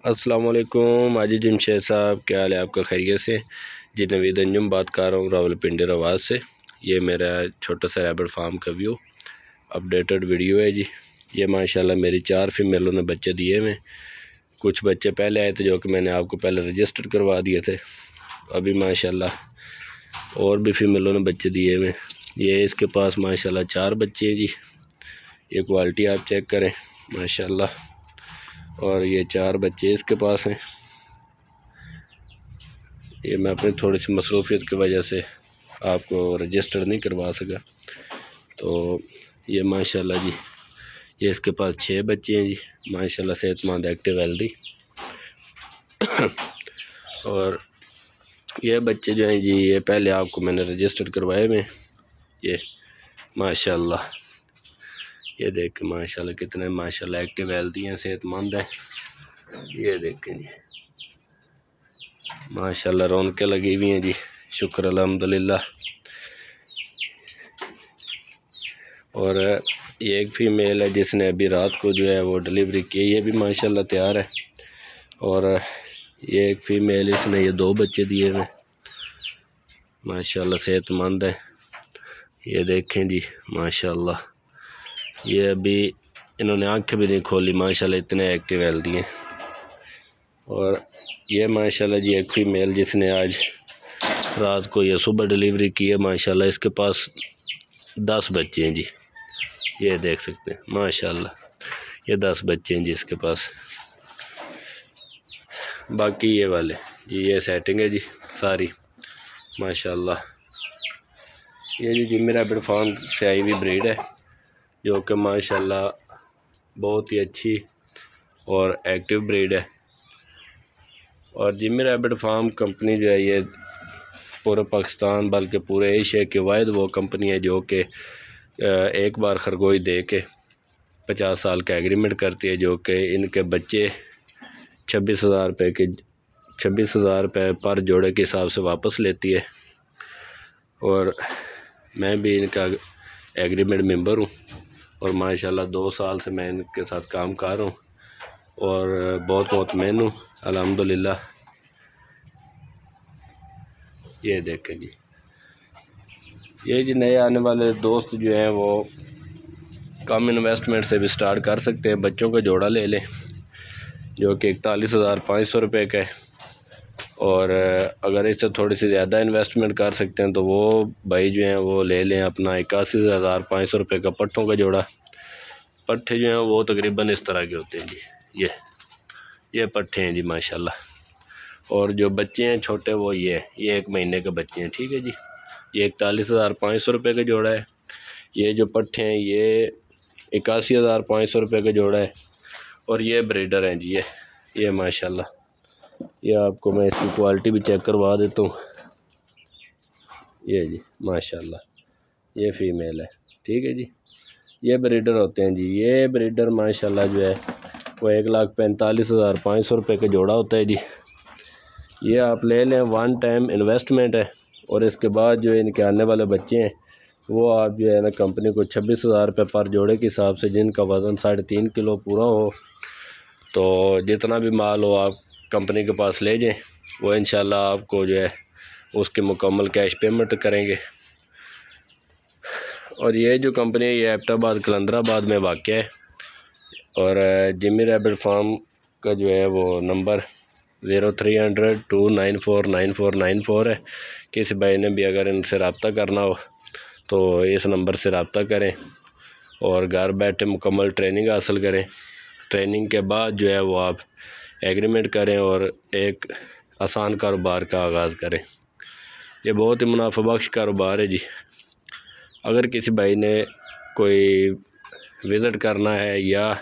अस्सलाम वालेकुम। हाजी जमशेद साहब, क्या हाल है आपका? खैरियत से जी। नवीद अंजुम बात कर रहा हूँ रावलपिंडी रवाज से। ये मेरा छोटा सा रैबिट फार्म का व्यू अपडेटेड वीडियो है जी। ये माशाल्लाह मेरी 4 फीमेलों ने बच्चे दिए हुए। कुछ बच्चे पहले आए थे जो कि मैंने आपको पहले रजिस्टर करवा दिए थे। अभी माशाल्लाह और भी फीमेलों ने बच्चे दिए हुए। ये इसके पास माशाल्लाह 4 बच्चे हैं जी। ये क्वालिटी आप चेक करें माशाल्लाह। और ये 4 बच्चे इसके पास हैं। ये मैं अपनी थोड़ी सी मसरूफियत की वजह से आपको रजिस्टर नहीं करवा सका। तो ये माशाल्लाह जी, ये इसके पास 6 बच्चे हैं जी। माशाल्लाह सेहतमंद, एक्टिव, हेल्दी। और ये बच्चे जो हैं जी, ये पहले आपको मैंने रजिस्टर करवाए हुए। ये माशाल्लाह, ये देखें माशाल्लाह कितने माशाल्लाह एक्टिव, हेल्दी हैं, सेहतमंद हैं। ये देखें जी माशाल्लाह रौनकें लगी हुई हैं जी। शुक्र अल्हम्दुलिल्लाह। और ये एक फ़ीमेल है जिसने अभी रात को जो है वो डिलीवरी की। ये भी माशाल्लाह तैयार है। और ये एक फ़ीमेल, इसने ये 2 बच्चे दिए हुए माशाल्लाह, सेहतमंद है। ये देखें जी माशाल्लाह, ये अभी इन्होंने आंखें भी नहीं खोली माशाल्लाह, इतने एक्टिव, हेल्दी हैं। और ये माशाल्लाह जी एक फ़ीमेल जिसने आज रात को या सुबह डिलीवरी की है माशाल्लाह, इसके पास 10 बच्चे हैं जी। ये देख सकते हैं माशाल्लाह, ये 10 बच्चे हैं जी इसके पास। बाकी ये वाले जी, ये सेटिंग है जी सारी माशाल्लाह। ये जी जिम्मी रैबिट फार्म से आई हुई ब्रीड है जो कि माशाल्लाह बहुत ही अच्छी और एक्टिव ब्रीड है। और जिम्मी रैबिट फार्म कंपनी जो है ये पूरे पाकिस्तान बल्कि पूरे एशिया की वाहिद वो कंपनी है जो कि एक बार खरगोश दे के 50 साल का एग्रीमेंट करती है, जो कि इनके बच्चे 26,000 रुपये पर जोड़े के हिसाब से वापस लेती है। और मैं भी इनका एग्रीमेंट मेंबर हूँ और माशाल्लाह 2 साल से मैं इनके साथ काम कर रहा हूँ और बहुत मुतमईन हूँ अल्हम्दुलिल्लाह। ये देखें जी, ये जी नए आने वाले दोस्त जो हैं वो कम इन्वेस्टमेंट से भी स्टार्ट कर सकते हैं। बच्चों का जोड़ा ले लें जो कि 41,500 रुपये का है। और अगर इससे थोड़ी सी ज़्यादा इन्वेस्टमेंट कर सकते हैं तो वो भाई जो हैं वो ले लें अपना 81,500 रुपये का पट्ठों का जोड़ा। पट्ठे जो हैं वो तकरीबन इस तरह के होते हैं जी। ये पट्ठे हैं जी माशाल्लाह। और जो बच्चे हैं छोटे वो ये 1 महीने के बच्चे हैं, ठीक है जी। ये 41,500 रुपये का जोड़ा है। ये जो पट्ठे हैं ये 81,500 रुपये का जोड़ा है। और ये ब्रीडर हैं जी। ये माशाल्लाह, ये आपको मैं इसकी क्वालिटी भी चेक करवा देता हूँ। ये जी माशाल्लाह, ये फ़ीमेल है, ठीक है जी। ये ब्रीडर होते हैं जी। ये ब्रीडर माशाल्लाह जो है वो 1,45,500 रुपये का जोड़ा होता है जी। ये आप ले लें, 1 टाइम इन्वेस्टमेंट है। और इसके बाद जो इनके आने वाले बच्चे हैं वो आप जो है ना कंपनी को 26,000 रुपये पर जोड़े के हिसाब से, जिनका वज़न 3.5 किलो पूरा हो, तो जितना भी माल हो आप कंपनी के पास ले जाएं, वो इंशाल्लाह आपको जो है उसकी मुकम्मल कैश पेमेंट करेंगे। और ये जो कंपनी है ये एबटाबाद कलंदराबाद में वाक़ है। और जिम्मी रैबिट फार्म का जो है वो नंबर 0300 294 9494 है। किसी भाई ने भी अगर इनसे रब्ता करना हो तो इस नंबर से रब्ता करें और घर बैठे मुकम्मल ट्रेनिंग हासिल करें। ट्रेनिंग के बाद जो है वो आप एग्रीमेंट करें और एक आसान कारोबार का आगाज़ करें। ये बहुत ही मुनाफा बख्श कारोबार है जी। अगर किसी भाई ने कोई विज़िट करना है या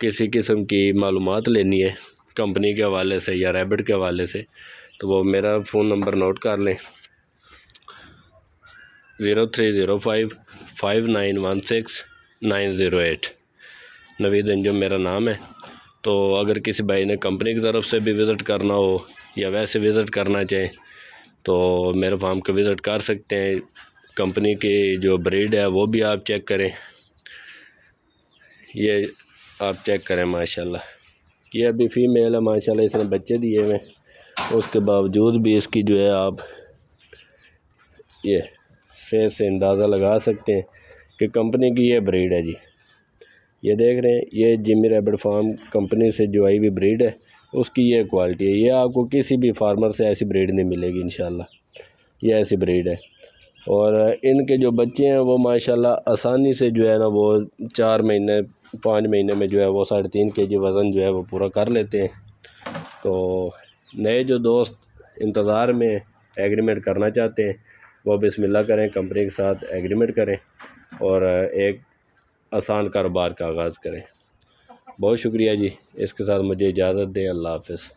किसी किस्म की मालूमात लेनी है कंपनी के हवाले से या रैबिट के हवाले से, तो वो मेरा फ़ोन नंबर नोट कर लें, 0305 5916 908। नवीद अंजुम मेरा नाम है। तो अगर किसी भाई ने कंपनी की तरफ से भी विज़िट करना हो या वैसे विज़िट करना चाहें तो मेरे फार्म का विज़िट कर सकते हैं। कंपनी की जो ब्रीड है वो भी आप चेक करें। ये आप चेक करें माशाल्लाह, ये अभी फ़ीमेल है माशाल्लाह, इसने बच्चे दिए हुए, उसके बावजूद भी इसकी जो है आप ये सेहत से अंदाज़ा लगा सकते हैं कि कंपनी की ये ब्रीड है जी। ये देख रहे हैं, ये जिमी रैबिट फार्म कंपनी से जो आई हुई ब्रीड है, उसकी ये क्वालिटी है। ये आपको किसी भी फार्मर से ऐसी ब्रीड नहीं मिलेगी इंशाल्लाह, ये ऐसी ब्रीड है। और इनके जो बच्चे हैं वो माशाल्लाह आसानी से जो है ना वो 4 महीने 5 महीने में जो है वो 3.5 kg वज़न जो है वो पूरा कर लेते हैं। तो नए जो दोस्त इंतज़ार में एग्रीमेंट करना चाहते हैं वो बिस्मिल्लाह करें, कंपनी के साथ एग्रीमेंट करें और एक आसान कारोबार का आगाज़ करें। बहुत शुक्रिया जी, इसके साथ मुझे इजाज़त दें। अल्लाह हाफ़िज़।